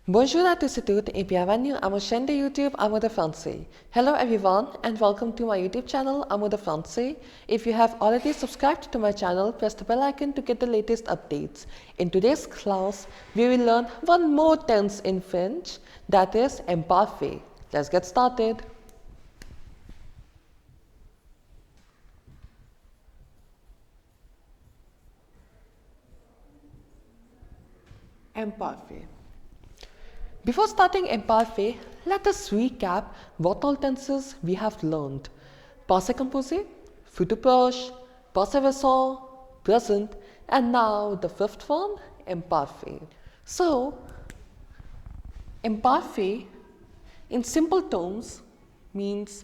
Bonjour à tous et toutes et bienvenue à ma chaîne de YouTube Amour de français. Hello everyone and welcome to my YouTube channel Amour de français. If you have already subscribed to my channel, press the bell icon to get the latest updates. In today's class, we will learn one more tense in French, that is imparfait. Let's get started. Imparfait. Before starting imparfait, let us recap what all tenses we have learned. Passé composé, futur proche, passé récent, present, and now the fifth one, imparfait. So, imparfait in simple terms means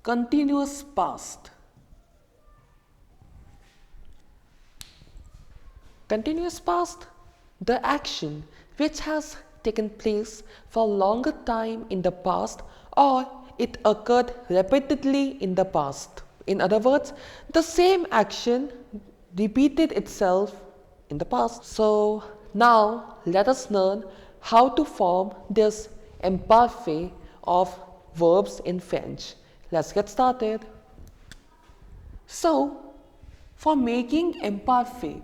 continuous past. Continuous past, the action which has taken place for a longer time in the past or it occurred repeatedly in the past. In other words, the same action repeated itself in the past. So now let us learn how to form this imparfait of verbs in French. Let's get started. So for making imparfait,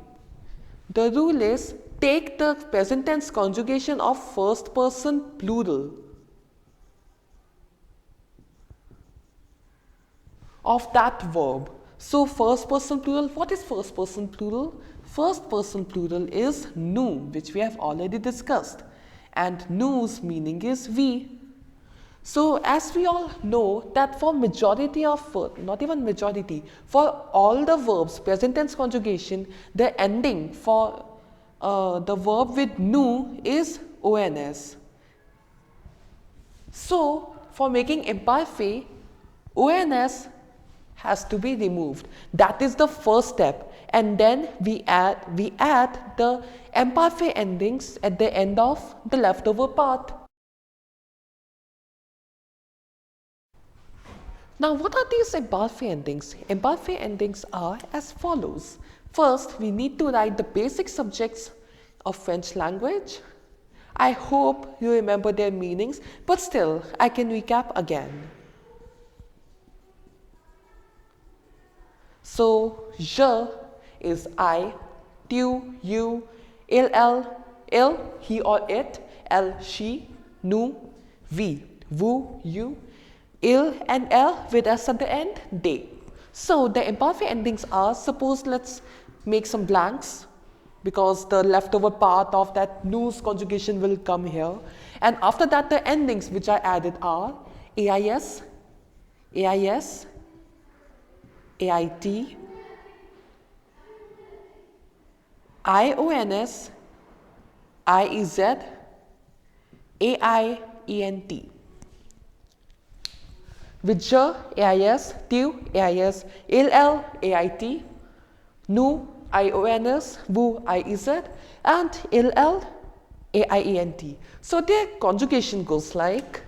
the rule is take the present tense conjugation of first person plural of that verb. So first person plural, what is first person plural? First person plural is nous, which we have already discussed, and nous meaning is we. So as we all know that for majority of, not even majority, for all the verbs present tense conjugation, the ending for the verb with nous is ons. So for making imparfait, ons has to be removed. That is the first step, and then we add the imparfait endings at the end of the leftover part. Now, what are these imparfait endings? Imparfait endings are as follows. First, we need to write the basic subjects of French language. I hope you remember their meanings, but still, I can recap again. So, je is I, tu, you, il, he or it, elle, she, nous, we, vous, you, il and elle with s at the end, they. So the imparfait endings are, suppose let's make some blanks because the leftover part of that nous conjugation will come here, and after that the endings which I added are ais, ait, ait, ions, iez, aient. With je, ais, tu, ais, il, ait, nous, ions, vous, iez, and il, aient. So their conjugation goes like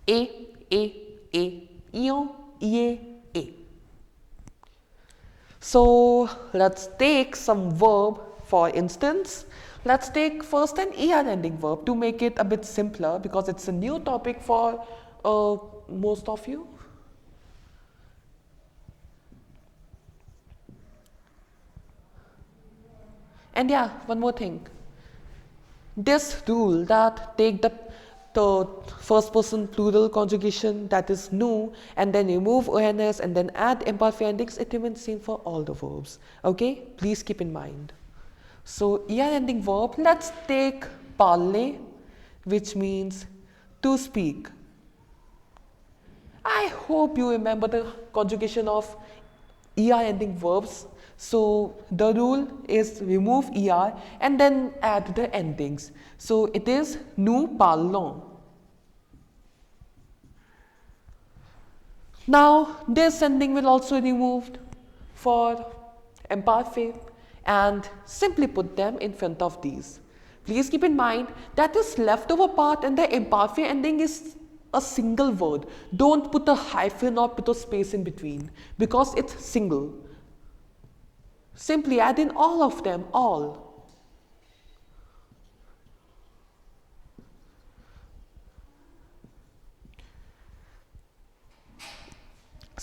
ion, ie. So let's take some verb. For instance, let's take first an er ending verb to make it a bit simpler because it's a new topic for most of you. And yeah, one more thing. This rule that take the first person plural conjugation, that is nous, and then remove ons and then add imparfait endings, it remains same for all the verbs. Okay, please keep in mind. So er ending verb, let's take parler, which means to speak. I hope you remember the conjugation of er ending verbs. So the rule is remove er and then add the endings. So it is nous parlons. Now this ending will also be removed for imparfait and simply put them in front of these. Please keep in mind that this leftover part and the imparfait ending is a single word. Don't put a hyphen or put a space in between because it's single. Simply add in all of them, all.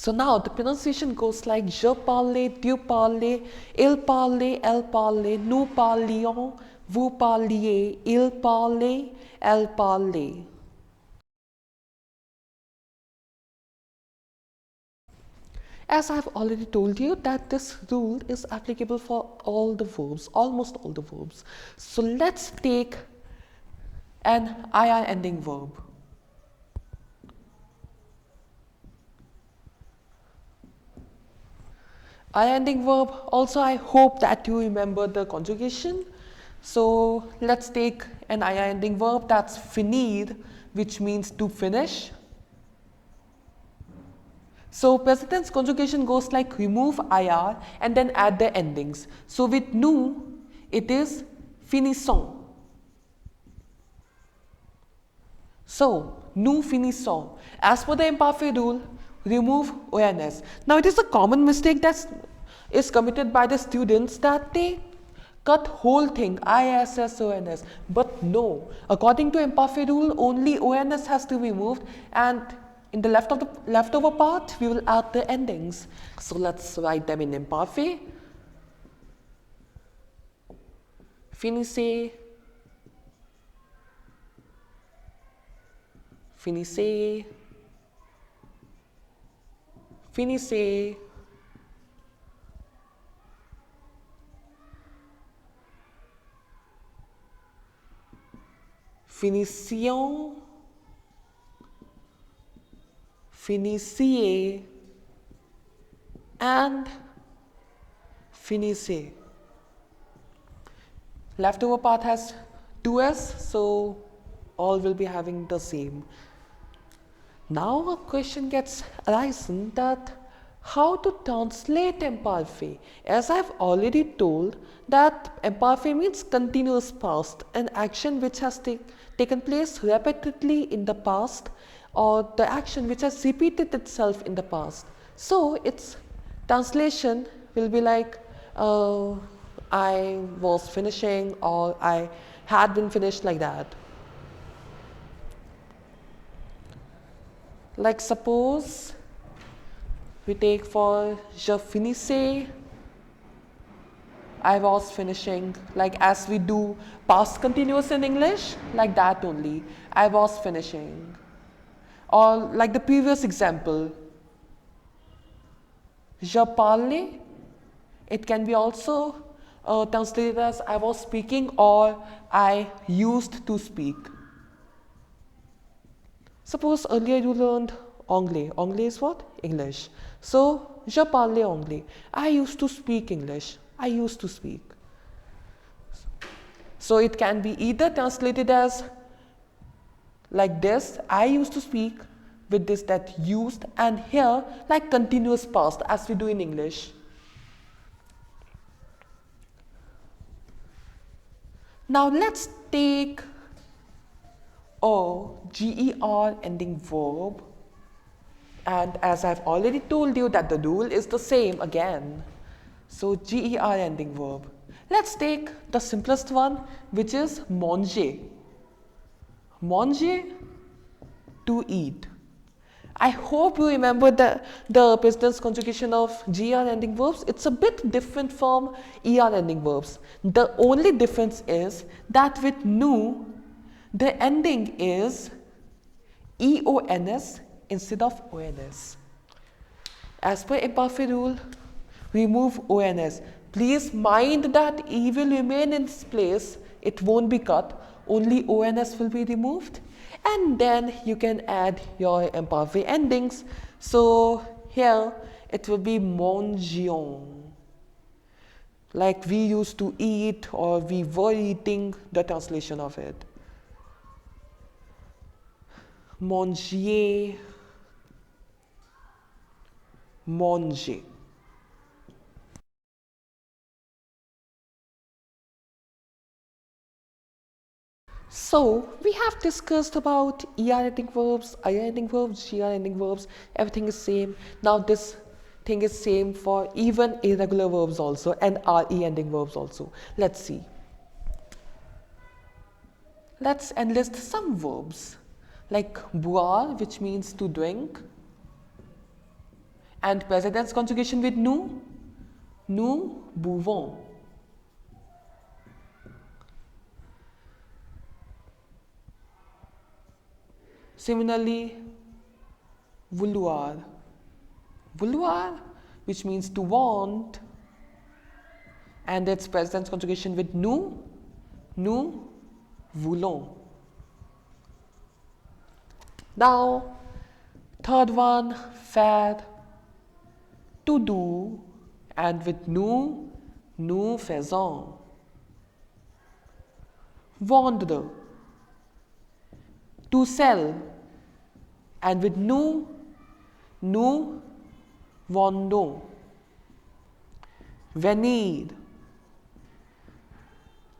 So now the pronunciation goes like je parle, tu parles, il parle, elle parle, nous parlions, vous parliez, il parlait, elle parlait. As I've already told you that this rule is applicable for all the verbs, almost all the verbs. So let's take an IR ending verb. IR ending verb, also I hope that you remember the conjugation. So let's take an IR ending verb, that's finir, which means to finish. So present tense conjugation goes like remove IR and then add the endings. So with nous, it is finissons. So, nous finissons. As per the imparfait rule, remove ONS. Now, it is a common mistake that is committed by the students that they cut whole thing, ISS, ONS. But no, according to imparfait rule, only ONS has to be moved, and in the leftover part, we will add the endings. So, let's write them in imparfait. Finissez. Finissez, finissez, finissions, finissiez, and finissez. Leftover part has 2s, so all will be having the same. Now a question gets arisen that how to translate imparfait. As I've already told that imparfait means continuous past, an action which has taken place repeatedly in the past, or the action which has repeated itself in the past. So its translation will be like I was finishing, or I had been finished, like that. Like suppose we take for je finissais, I was finishing, like as we do past continuous in English, like that only, I was finishing. Or like the previous example, je parlais, it can be also translated as I was speaking or I used to speak. Suppose earlier you learned anglais. Anglais is what? English. So, je parlais anglais. I used to speak English. I used to speak. So, it can be either translated as like this, I used to speak, with this that used, and here like continuous past as we do in English. Now, let's take GER ending verb, and as I've already told you that the rule is the same again. So GER ending verb. Let's take the simplest one, which is manger. Manger, to eat. I hope you remember the present tense conjugation of GER ending verbs. It's a bit different from ER ending verbs. The only difference is that with nous, the ending is EONS instead of ONS. As per imparfait rule, remove ONS. Please mind that E will remain in its place, it won't be cut, only ONS will be removed, and then you can add your imparfait endings. So here it will be mangions, like we used to eat or we were eating, the translation of it. Mangier, manger. So we have discussed about ER ending verbs, IR ending verbs, GR ending verbs, everything is same. Now this thing is same for even irregular verbs also and RE ending verbs also. Let's see. Let's enlist some verbs like boire, which means to drink, And present tense conjugation with nous buvons. Similarly, vouloir, which means to want, and its present tense conjugation with nous voulons. Now, third one, faire, to do, and with nous faisons. Vendre, to sell, and with nous vendons. Venir,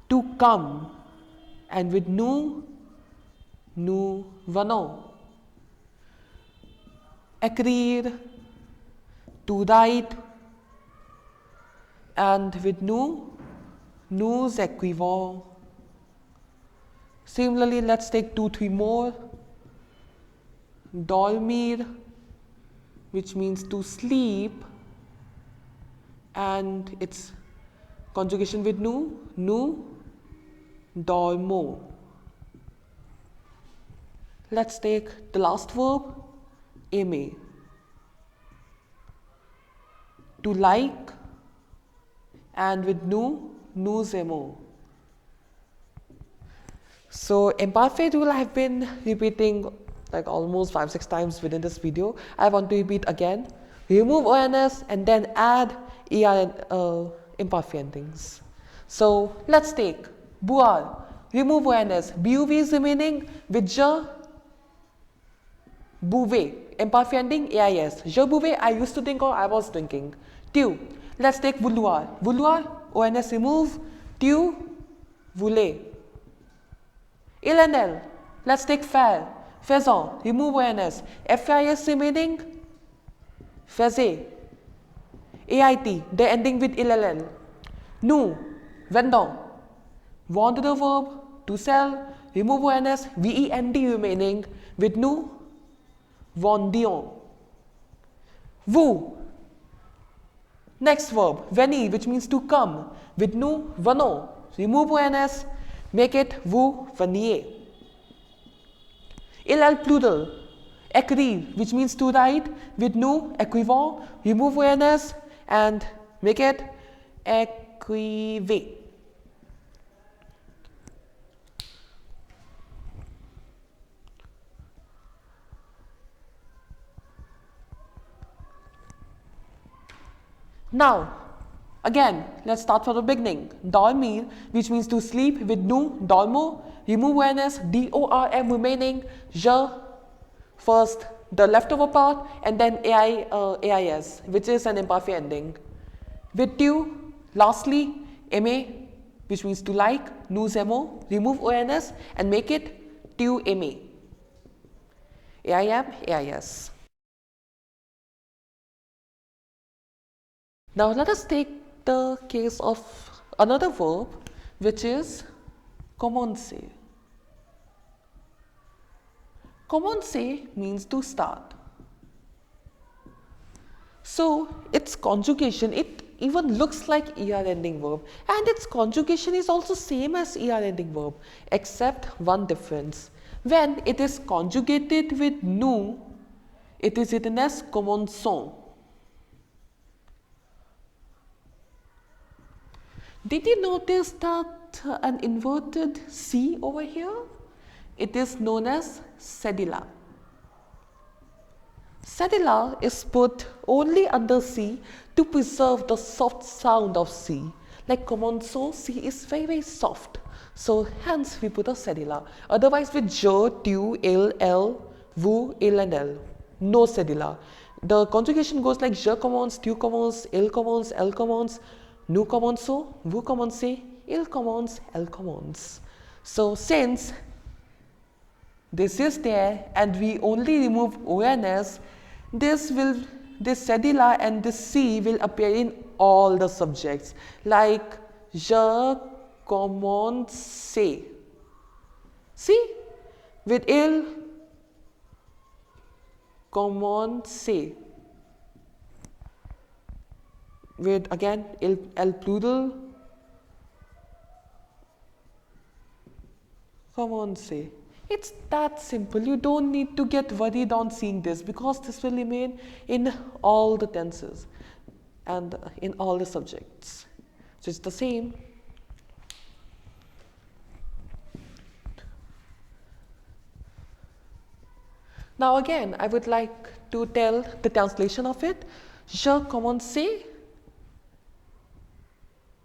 to come, and with nous venons. Écrire, to write, and with nous écrivons. Similarly, let's take 2-3 more. Dormir, which means to sleep, and its conjugation with nous dormons. Let's take the last verb, aimer, to like, and with nous aimons. So imperfect rule I have been repeating like almost 5-6 times within this video. I want to repeat again. Remove ONS and then add ER imperfect endings. So let's take boire, remove ONS, BUV is remaining with je buvais, imperfect ending AIS. Je buvais, I used to drink or I was drinking. Tu, let's take vouloir, ONS remove, tu voulais. Il and elle, let's take faire, faisant, remove ONS, FIS remaining, faisait. AIT, the ending with ILLL. Nous, vendons. Vendre the verb, to sell, remove ONS, VEND remaining with nous, vendions. Vous, next verb, venir, which means to come, with nous venons. Remove ONS, make it vous veniez. ILL plural, écrire, which means to write, with nous écrivons. Remove ONS and make it écrivez. Now, again, let's start from the beginning. Dormir, which means to sleep, with nous dormons. Remove ONS, DORM remaining. Je, first the leftover part, and then AIS, which is an imperfect ending. With tu, lastly, aimer, which means to like, nous aimons. Remove ONS and make it tu aimer. AIM, AIS. Now let us take the case of another verb, which is commencer. Commencer means to start. So its conjugation, it even looks like ER ending verb, and its conjugation is also same as ER ending verb, except one difference. When it is conjugated with nous, it is written as commençons. Did you notice that an inverted C over here? It is known as cedilla. Cedilla is put only under C to preserve the soft sound of C. Like commençons, C is very soft. So hence we put a cedilla. Otherwise with je, tu, il, elle, vous, il and elle. No cedilla. The conjugation goes like je commence, tu commences, il commence, elle commence. Nous commençons, vous commencez, il commence, elle commence. So since this is there and we only remove ONS, this cedilla and this C will appear in all the subjects, like je commence. See, with il commencer. with again el plural. Come on, say. It's that simple. You don't need to get worried on seeing this because this will remain in all the tenses and in all the subjects. So it's the same. Now again, I would like to tell the translation of it. Je commençais.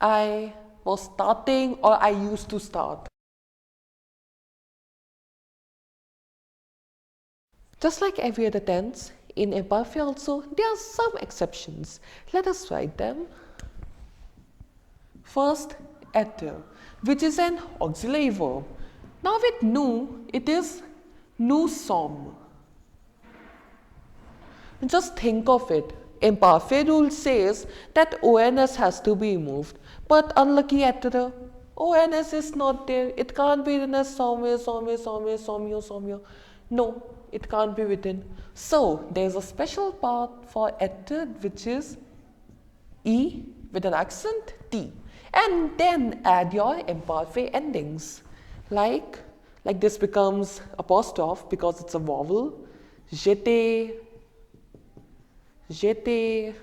I was starting or I used to start. Just like every other tense, in imperfait also, there are some exceptions. Let us write them. First, être, which is an auxiliary verb. Now with nous, it is nous sommes. Just think of it. Imparfait rule says that ONS has to be removed. But unlucky être, ONS is not there. It can't be written as somewhere. No, it can't be written. So there's a special part for être which is E with an accent T. And then add your imparfait endings. Like this becomes apostrophe because it's a vowel. J'étais, j'étais,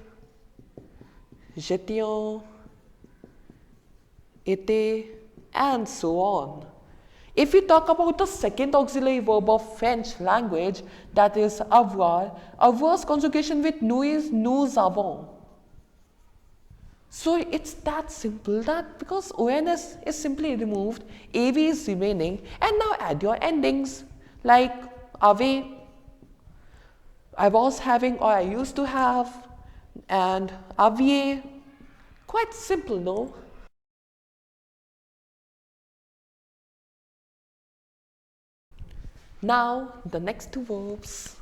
j'étions, était, and so on. If we talk about the second auxiliary verb of French language, that is avoir, avoir's conjugation with nous is nous avons. So it's that simple that because ONS is simply removed, AV is remaining, and now add your endings like avait, I was having or I used to have, and aviez. Quite simple, no? Now the next two verbs,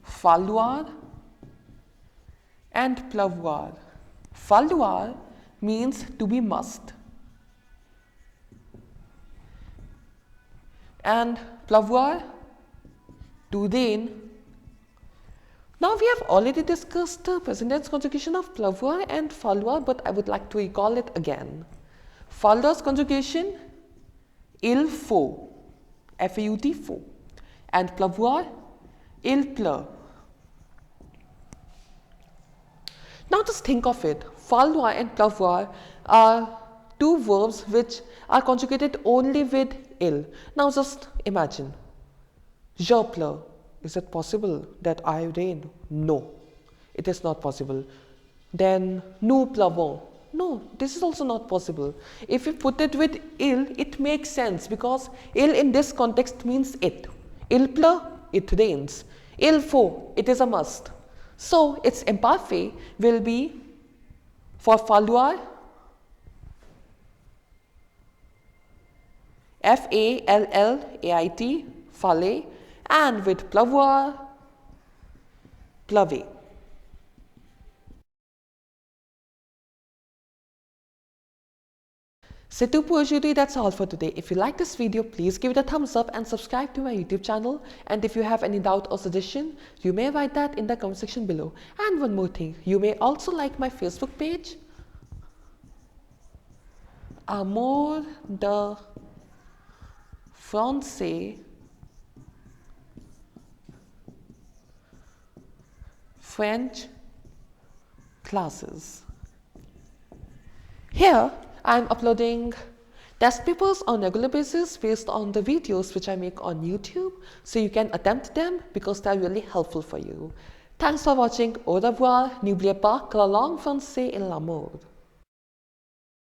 falloir and pleuvoir. Falloir means to be must, and pleuvoir to rain. Now we have already discussed the present tense conjugation of pleuvoir and falloir, but I would like to recall it again. Falloir's conjugation il faut, F-A-U-T, faut, and pleuvoir, il pleut. Now just think of it, falloir and pleuvoir are two verbs which are conjugated only with il. Now just imagine, je pleure. Is it possible that I rain? No, it is not possible. Then nous pleuvons. No, this is also not possible. If you put it with il, it makes sense because il in this context means it. Il pleut, it rains. Il faut, it is a must. So its imparfait will be for falloir, F-A-L-L-A-I-T, faller, and with pleuvoir, pleuver. C'est tout pour aujourd'hui. That's all for today. If you like this video, please give it a thumbs up and subscribe to my YouTube channel. And if you have any doubt or suggestion, you may write that in the comment section below. And one more thing, you may also like my Facebook page, amourdefrancais French classes. Here, I'm uploading test papers on regular basis based on the videos which I make on YouTube, so you can attempt them because they are really helpful for you. Thanks for watching. Au revoir. N'oubliez pas que la langue française est l'amour.